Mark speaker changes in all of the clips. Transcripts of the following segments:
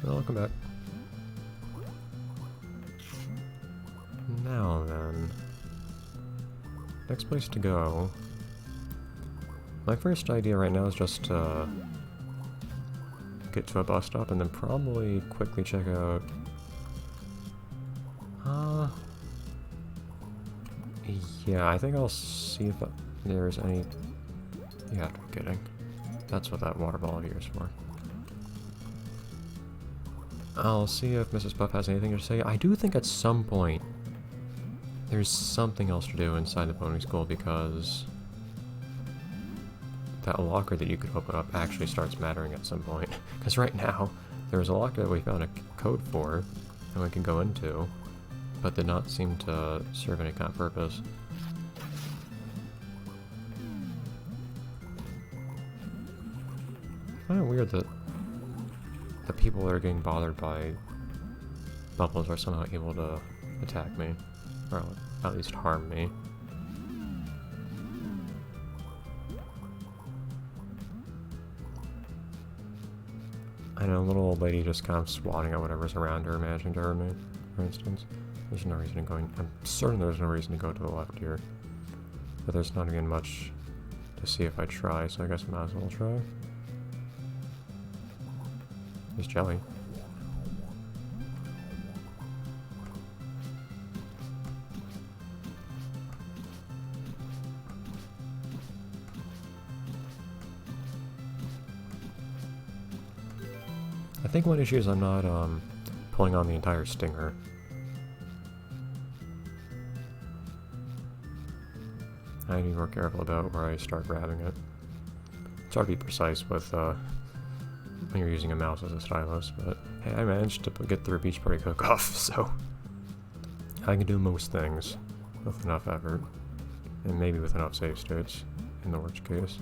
Speaker 1: Welcome back. Now then, next place to go. My first idea right now is just to get to a bus stop and then probably quickly check out. Yeah, I think I'll see if there's any. You have to be kidding. That's what that water ball here is for. I'll see if Mrs. Puff has anything to say. I do think at some point there's something else to do inside the pony school because that locker that you could open up actually starts mattering at some point. Because right now, there's a locker that we found a code for and we can go into, but did not seem to serve any kind of purpose. I find it weird that the people that are getting bothered by bubbles are somehow able to attack me, or at least harm me. I know, a little old lady just kind of swatting at whatever's around her, imagining to hurt me, for instance. There's no reason to go I'm certain there's no reason to go to the left here. But there's not even much to see if I try, so I guess I might as well try. There's jelly. I think one issue is I'm not pulling on the entire stinger. I need to be more careful about where I start grabbing it. It's hard to be precise with when you're using a mouse as a stylus, but hey, I managed to get through Beach Party Cook-Off, so I can do most things with enough effort, and maybe with enough save states, in the worst case.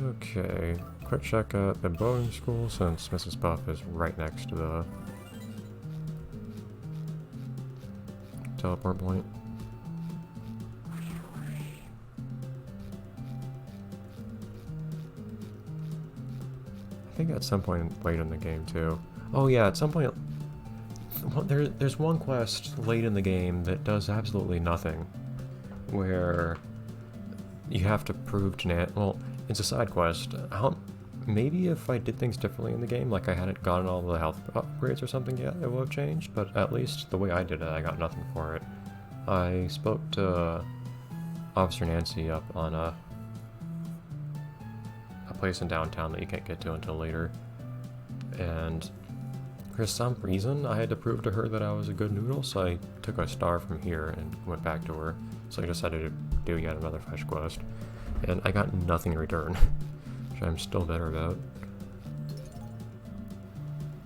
Speaker 1: Okay, quick check at the boating school since Mrs. Puff is right next to the teleport point. I think at some point late in the game too. Oh yeah, at some point there's one quest late in the game that does absolutely nothing, where you have to prove to well, it's a side quest. Maybe if I did things differently in the game, like I hadn't gotten all the health upgrades or something yet, it would have changed, but at least the way I did it, I got nothing for it. I spoke to Officer Nancy up on a place in downtown that you can't get to until later, and for some reason I had to prove to her that I was a good noodle, so I took a star from here and went back to her. So I decided to do yet another fetch quest, and I got nothing in return, which I'm still bitter about.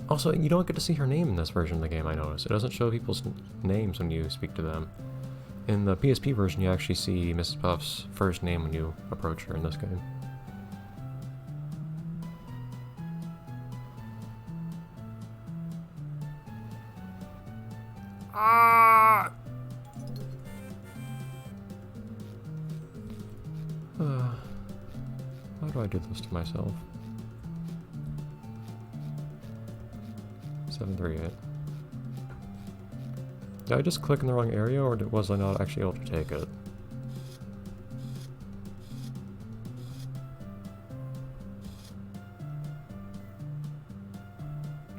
Speaker 1: Also, you don't get to see her name in this version of the game, I noticed. It doesn't show people's names when you speak to them. In the PSP version, you actually see Mrs. Puff's first name when you approach her in this game. Ah! Why do I do this to myself? 738. Did I just click in the wrong area, or was I not actually able to take it?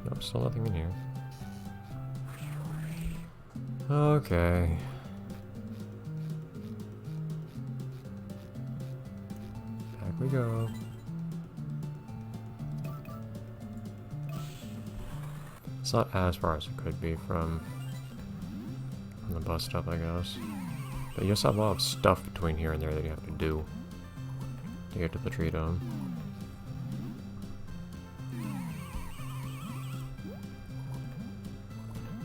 Speaker 1: Nope, still nothing in here. Okay. Back we go. It's not as far as it could be from the bus stop, I guess. But you also have a lot of stuff between here and there that you have to do to get to the tree dome.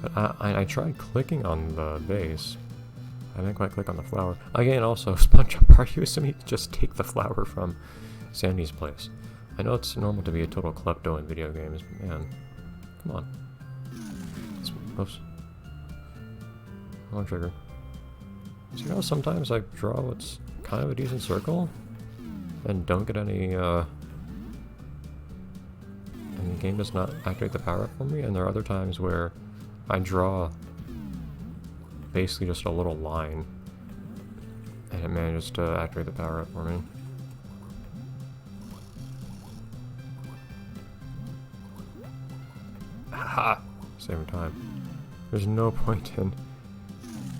Speaker 1: But I tried clicking on the base. I didn't quite click on the flower. Again, also, Spongebob, are you assuming you can just take the flower from Sandy's place? I know it's normal to be a total klepto in video games, but man, come on. Oops. Wrong trigger. So you know, sometimes I draw what's kind of a decent circle and don't get any the game does not activate the power up for me, and there are other times where I draw basically just a little line and it manages to activate the power up for me. Haha! Same time. There's no point in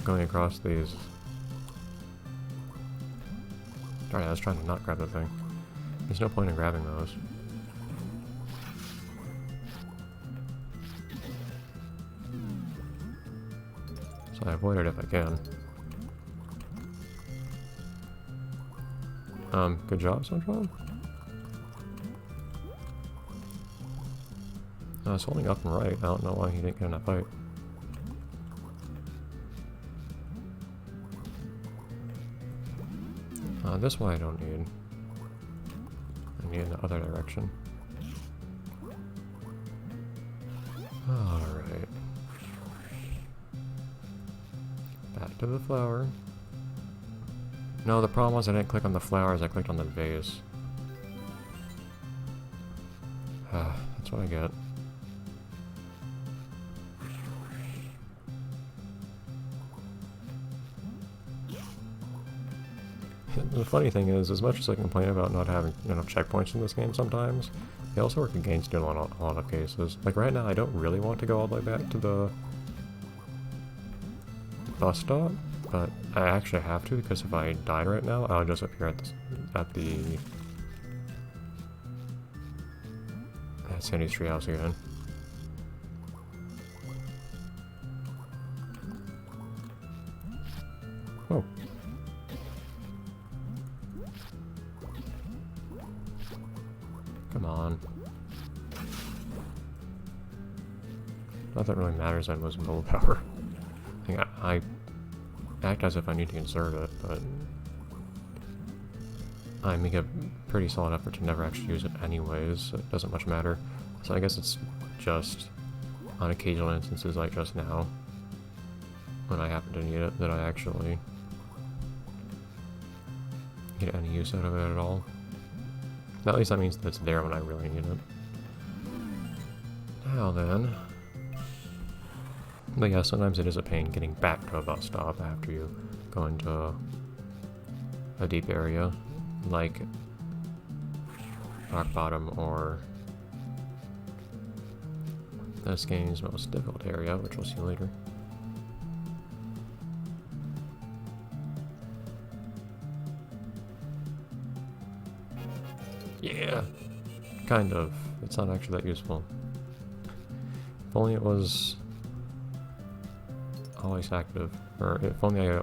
Speaker 1: going across these. Sorry, I was trying to not grab the thing. There's no point in grabbing those. So I avoid it if I can. Good job, Spongebob. I was holding up and right. I don't know why he didn't get in that fight. This one I don't need. I need in the other direction. Alright. Back to the flower. No, the problem was I didn't click on the flowers, I clicked on the vase. That's what I get. The funny thing is, as much as I complain about not having enough checkpoints in this game sometimes, they also work against you in a lot of cases. Like right now, I don't really want to go all the way back to the bus stop, but I actually have to, because if I died right now, I'll just appear at Sandy's treehouse again. Oh. Come on. Not that it really matters, I'm losing willpower. I act as if I need to conserve it, but I make a pretty solid effort to never actually use it anyways, so it doesn't much matter. So I guess it's just on occasional instances like just now, when I happen to need it, that I actually get any use out of it at all. At least that means that it's there when I really need it. Now then. But yeah, sometimes it is a pain getting back to a bus stop after you go into a deep area, like Rock Bottom or this game's most difficult area, which we'll see later. Yeah! Kind of. It's not actually that useful. If only it was always active, or if only I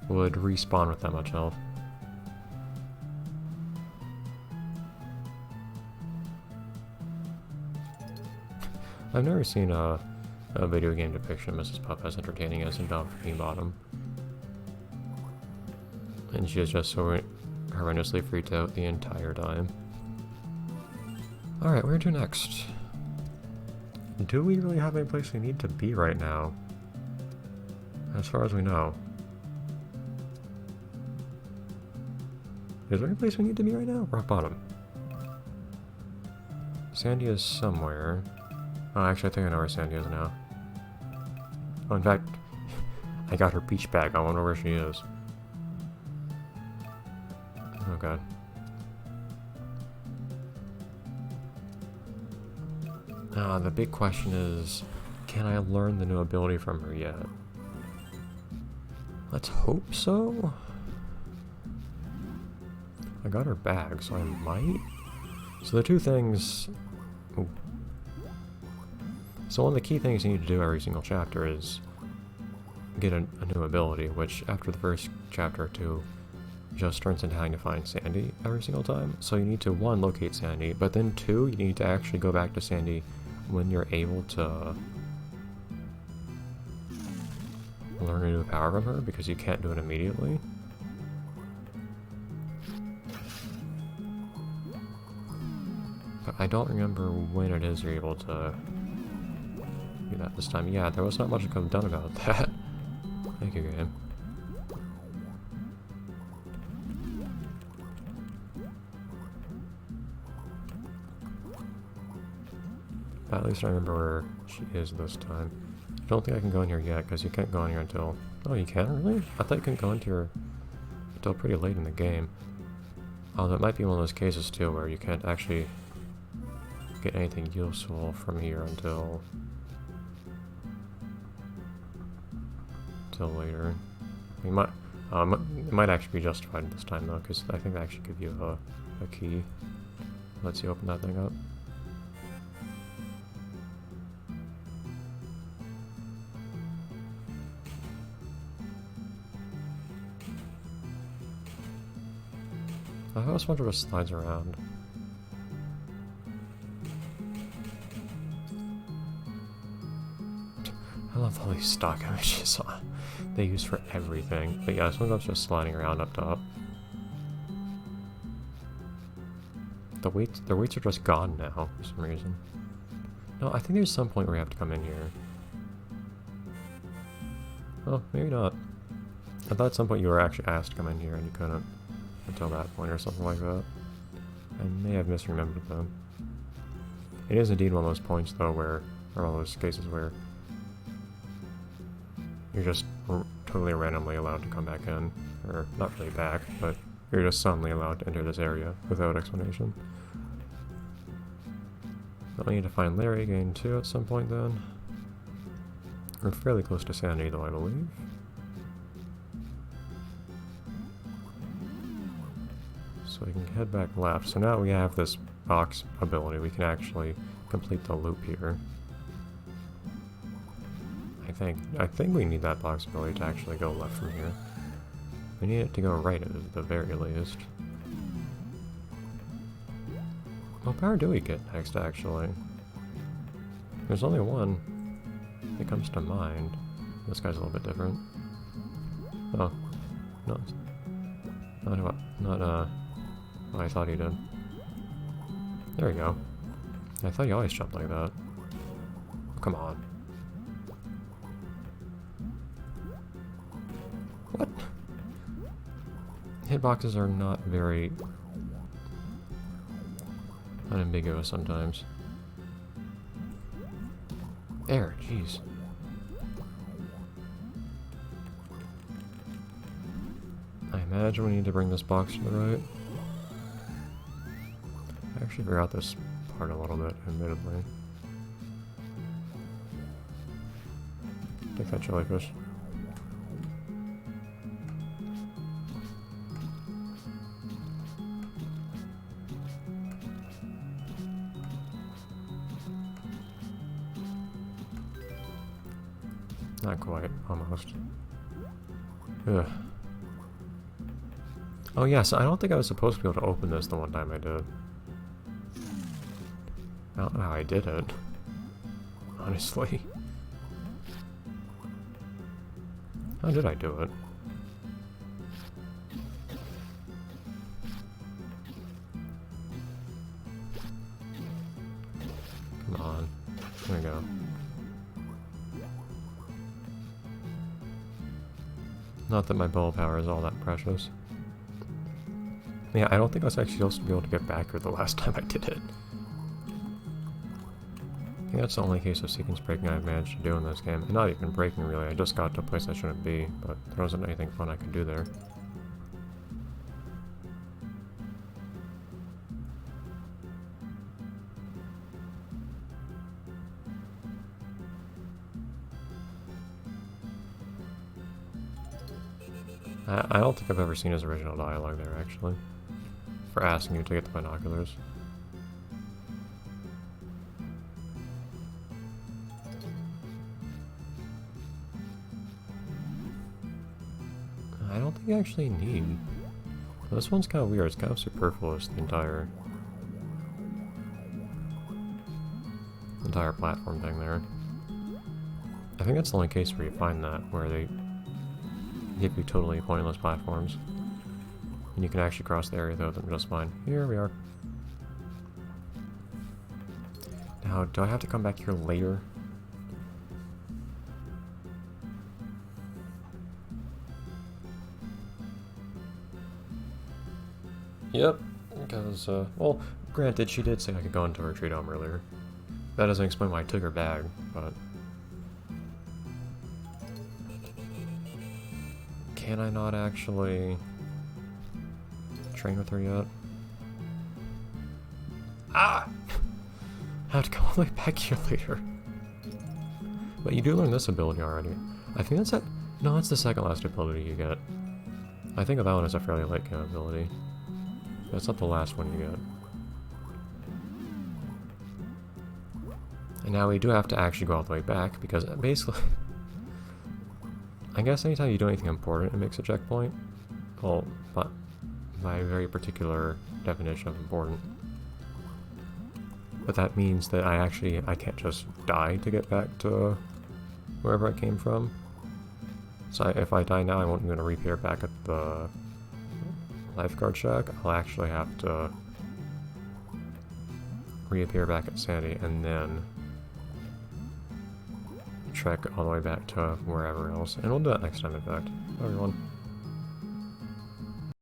Speaker 1: would respawn with that much health. I've never seen a video game depiction of Mrs. Puff as entertaining as in Dolphin Bottom. And she is just so horrendously freaked out the entire time. Alright, where to next? Do we really have any place we need to be right now? As far as we know. Is there any place we need to be right now? Rock Bottom. Sandy is somewhere. Oh, actually, I think I know where Sandy is now. Oh, in fact, I got her peach bag. I wonder where she is. Oh, God. The big question is, can I learn the new ability from her yet? Let's hope so. I got her bag, so I might. So the two things... Ooh. So one of the key things you need to do every single chapter is get a new ability, which after the first chapter or two just turns into having to find Sandy every single time. So you need to, one, locate Sandy, but then two, you need to actually go back to Sandy when you're able to learn a new power from her, because you can't do it immediately. But I don't remember when it is you're able to do that this time. Yeah, there was not much I could have done about that. Thank you, game. At least I remember where she is this time. I don't think I can go in here yet, because you can't go in here until... Oh, you can? Really? I thought you couldn't go into here until pretty late in the game. Although it might be one of those cases, too, where you can't actually get anything useful from here until later. You might, it might actually be justified this time, though, because I think they actually give you a key. Lets you open that thing up. I always wonder what slides around. I love all these stock images they use for everything. But yeah, SpongeBob's just sliding around up top. The weights are just gone now for some reason. No, I think there's some point where you have to come in here. Oh, maybe not. I thought at some point you were actually asked to come in here and you couldn't until that point or something like that. I may have misremembered them. It is indeed one of those points though where, or one of those cases where you're just totally randomly allowed to come back in. Or, not really back, but you're just suddenly allowed to enter this area without explanation. I'll need to find Larry again too at some point then. We're fairly close to Sandy though, I believe. So we can head back left. So now we have this box ability. We can actually complete the loop here. I think we need that box ability to actually go left from here. We need it to go right at the very least. What power do we get next, actually? There's only one that comes to mind. This guy's a little bit different. Oh. No. Not what I thought he did. There we go. I thought he always jumped like that. Come on. What? Hitboxes are not very unambiguous sometimes. There, jeez. I imagine we need to bring this box to the right. I actually forgot this part a little bit, admittedly. Take that jellyfish. Not quite, almost. Ugh. Oh yes, I don't think I was supposed to be able to open this the one time I did. I don't know how I did it. Honestly. How did I do it? Come on. There we go. Not that my ball power is all that precious. Yeah, I don't think I was actually supposed to be able to get back here the last time I did it. I think that's the only case of sequence breaking I've managed to do in this game. And not even breaking really, I just got to a place I shouldn't be, but there wasn't anything fun I could do there. I don't think I've ever seen his original dialogue there, actually. For asking you to get the binoculars. I don't think you actually need. This one's kind of weird, it's kind of superfluous, the entire platform thing there. I think that's the only case where you find that, where they give you totally pointless platforms. And you can actually cross the area though, then just fine. Here we are. Now, do I have to come back here later? Yep, because, well, granted, she did say I could go into her retreat home earlier. That doesn't explain why I took her bag, but... Can I not actually train with her yet? Ah! I have to go all the way back here later. But you do learn this ability already. I think that's it. No, that's the second last ability you get. I think that one is a fairly late game ability. That's not the last one you get. And now we do have to actually go all the way back, because basically... I guess anytime you do anything important, it makes a checkpoint. Well, but by a very particular definition of important. But that means that I can't just die to get back to wherever I came from. So if I die now, I won't even reappear back at the lifeguard shack. I'll actually have to reappear back at Sandy and then trek all the way back to wherever else. And we'll do that next time, in fact. Bye, everyone.